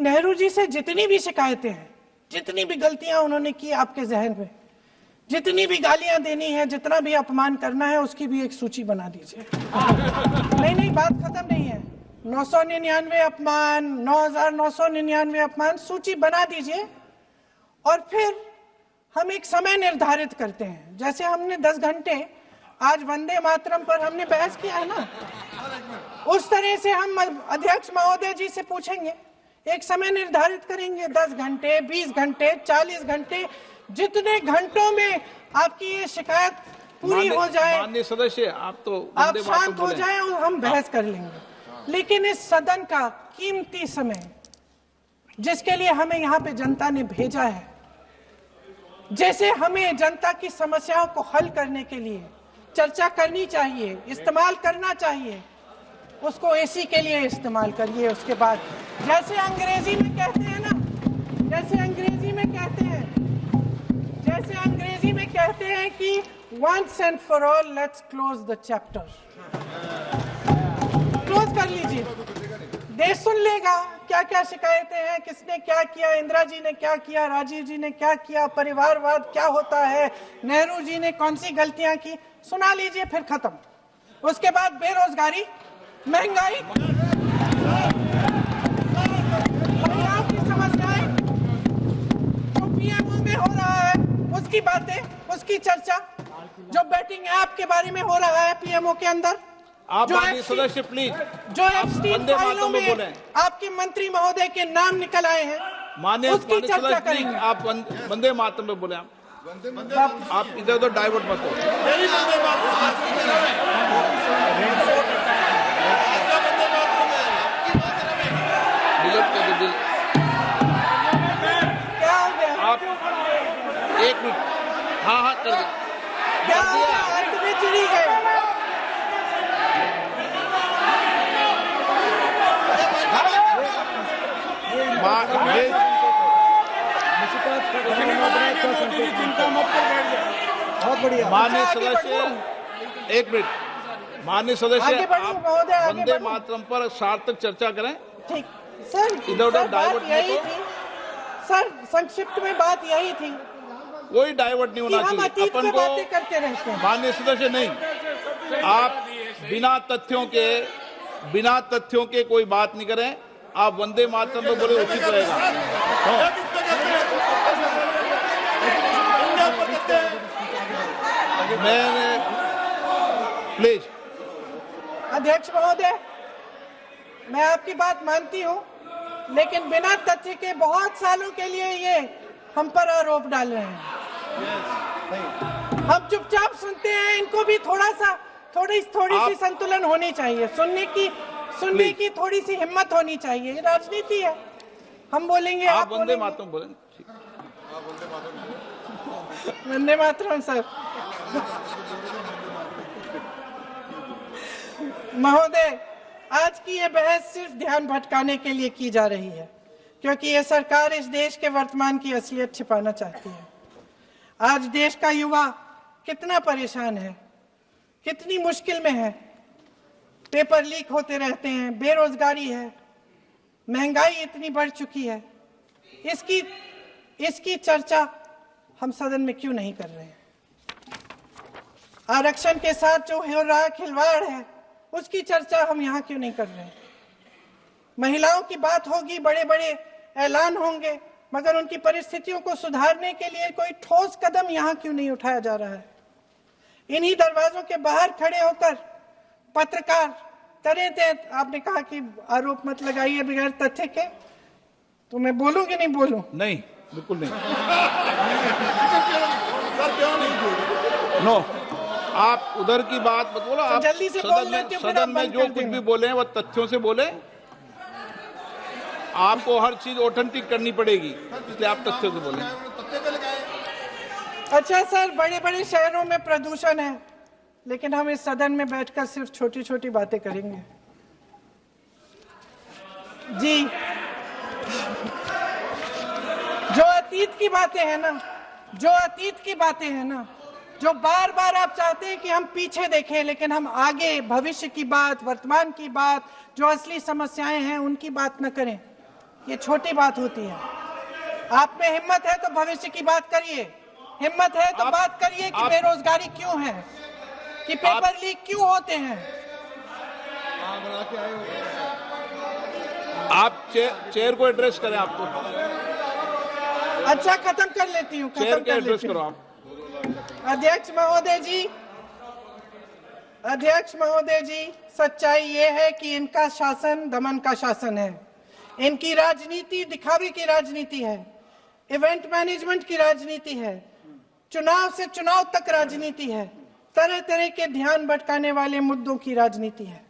नेहरू जी से जितनी भी शिकायतें हैं, जितनी भी गलतियां उन्होंने की आपके जहन में, जितनी भी गालियां देनी है, जितना भी अपमान करना है, उसकी भी एक सूची बना दीजिए। नहीं, बात खत्म नहीं है। 999 अपमान, 9,999 अपमान, सूची बना दीजिए और फिर हम एक समय निर्धारित करते हैं। जैसे हमने 10 घंटे आज वंदे मातरम पर हमने बहस किया है ना, उस तरह से हम अध्यक्ष महोदय जी से पूछेंगे, एक समय निर्धारित करेंगे, 10 घंटे, 20 घंटे, 40 घंटे, जितने घंटों में आपकी ये शिकायत पूरी हो जाए, माननीय सदस्य आप शांत हो जाए और हम बहस कर लेंगे। लेकिन इस सदन का कीमती समय, जिसके लिए हमें यहाँ पे जनता ने भेजा है, जैसे हमें जनता की समस्याओं को हल करने के लिए चर्चा करनी चाहिए, इस्तेमाल करना चाहिए, उसको एसी के लिए इस्तेमाल करिए। उसके बाद जैसे अंग्रेजी में कहते हैं ना, जैसे अंग्रेजी में कहते हैं कि once and for all let's close the chapter, close कर लीजिए। देश सुन लेगा क्या क्या शिकायतें हैं, किसने क्या किया, इंदिरा जी ने क्या किया, राजीव जी ने क्या किया, परिवारवाद क्या होता है, नेहरू जी ने कौन सी गलतियां की, सुना लीजिए, फिर खत्म। उसके बाद बेरोजगारी, महंगाई, महिलाओं की समस्याएं, जो पीएमओ में हो रहा है उसकी बातें, उसकी चर्चा, जो बैटिंग ऐप के बारे में हो रहा है पीएमओ के अंदर, आप सदस्य प्लीज, जो एप्स्टीन फाइलों में आपके मंत्री महोदय के नाम निकल आए हैं, माननीय उसकी चर्चा करेंगे। आप वंदे मातरम में बोले, आप इधर उधर डाइवर्ट मत हो। क्या हो गया? आप 1 मिनट, हाँ कर दो। क्या हो गया? अंत में चिड़ी गए। बहुत बढ़िया। माननीय सदस्य 1 मिनट, माननीय सदस्य आप वंदे मातरम पर सार्थक चर्चा करें। ठीक सर, इधर उधर बात डाइवर्ट यही थी सर, संक्षिप्त में बात यही थी, कोई डाइवर्ट नहीं होना हम चाहिए अतीत अपन पे को। बातें करते रहते हैं। माननीय सदस्य नहीं, आप बिना तथ्यों के कोई बात नहीं करें। आप वंदे मातरम पे बोले उचित रहेगा। मैंने प्लीज, अध्यक्ष महोदय, मैं आपकी बात मानती हूं, लेकिन बिना तथ्य के बहुत सालों के लिए ये हम पर आरोप डाल रहे हैं। हम चुपचाप सुनते हैं, इनको भी थोड़ी सी संतुलन होनी चाहिए, सुनने की थोड़ी सी हिम्मत होनी चाहिए। ये राजनीति है, हम बोलेंगे, आप वंदे मातरम बोलें। वंदे मातरम सर। महोदय, आज की ये बहस सिर्फ ध्यान भटकाने के लिए की जा रही है, क्योंकि ये सरकार इस देश के वर्तमान की असलियत छिपाना चाहती है। आज देश का युवा कितना परेशान है, कितनी मुश्किल में है, पेपर लीक होते रहते हैं, बेरोजगारी है, महंगाई इतनी बढ़ चुकी है। इसकी चर्चा हम सदन में क्यों नहीं कर रहे हैं? आरक्षण के साथ जो हो रहा खिलवाड़ है, उसकी चर्चा हम यहाँ क्यों नहीं कर रहे हैं? महिलाओं की बात होगी, बड़े बड़े ऐलान होंगे, मगर उनकी परिस्थितियों को सुधारने के लिए कोई ठोस कदम यहाँ क्यों नहीं उठाया जा रहा है? इन्हीं दरवाजों के बाहर खड़े होकर पत्रकार करे थे। आपने कहा कि आरोप मत लगाइए बगैर तथ्य के, तो मैं बोलूं कि नहीं बोलूं? नहीं, बिल्कुल नहीं। नो, आप उधर की बात मत बोलो। आप जल्दी से सदन में जो कुछ भी बोले हैं वो तथ्यों से बोले। आपको हर चीज ऑथेंटिक करनी पड़ेगी, इसलिए आप तथ्यों से बोले। अच्छा सर, बड़े बड़े शहरों में प्रदूषण है, लेकिन हम इस सदन में बैठकर सिर्फ छोटी छोटी बातें करेंगे। जी, जो अतीत की बातें हैं ना, जो बार बार आप चाहते हैं कि हम पीछे देखें, लेकिन हम आगे भविष्य की बात, वर्तमान की बात, जो असली समस्याएं हैं उनकी बात न करें, ये छोटी बात होती है। आप में हिम्मत है तो भविष्य की बात करिए, हिम्मत है तो बात करिए कि बेरोजगारी क्यों है, कि पेपर लीक क्यों होते हैं। आप चेयर को एड्रेस करें। आपको अच्छा, खत्म कर लेती हूँ, चेयर खत्म के कर एड्रेस लेती करो हूँ। आप। अध्यक्ष महोदय जी, अध्यक्ष महोदय जी, सच्चाई ये है कि इनका शासन दमन का शासन है। इनकी राजनीति दिखावे की राजनीति है, इवेंट मैनेजमेंट की राजनीति है, चुनाव से चुनाव तक राजनीति है, तरह तरह के ध्यान भटकाने वाले मुद्दों की राजनीति है।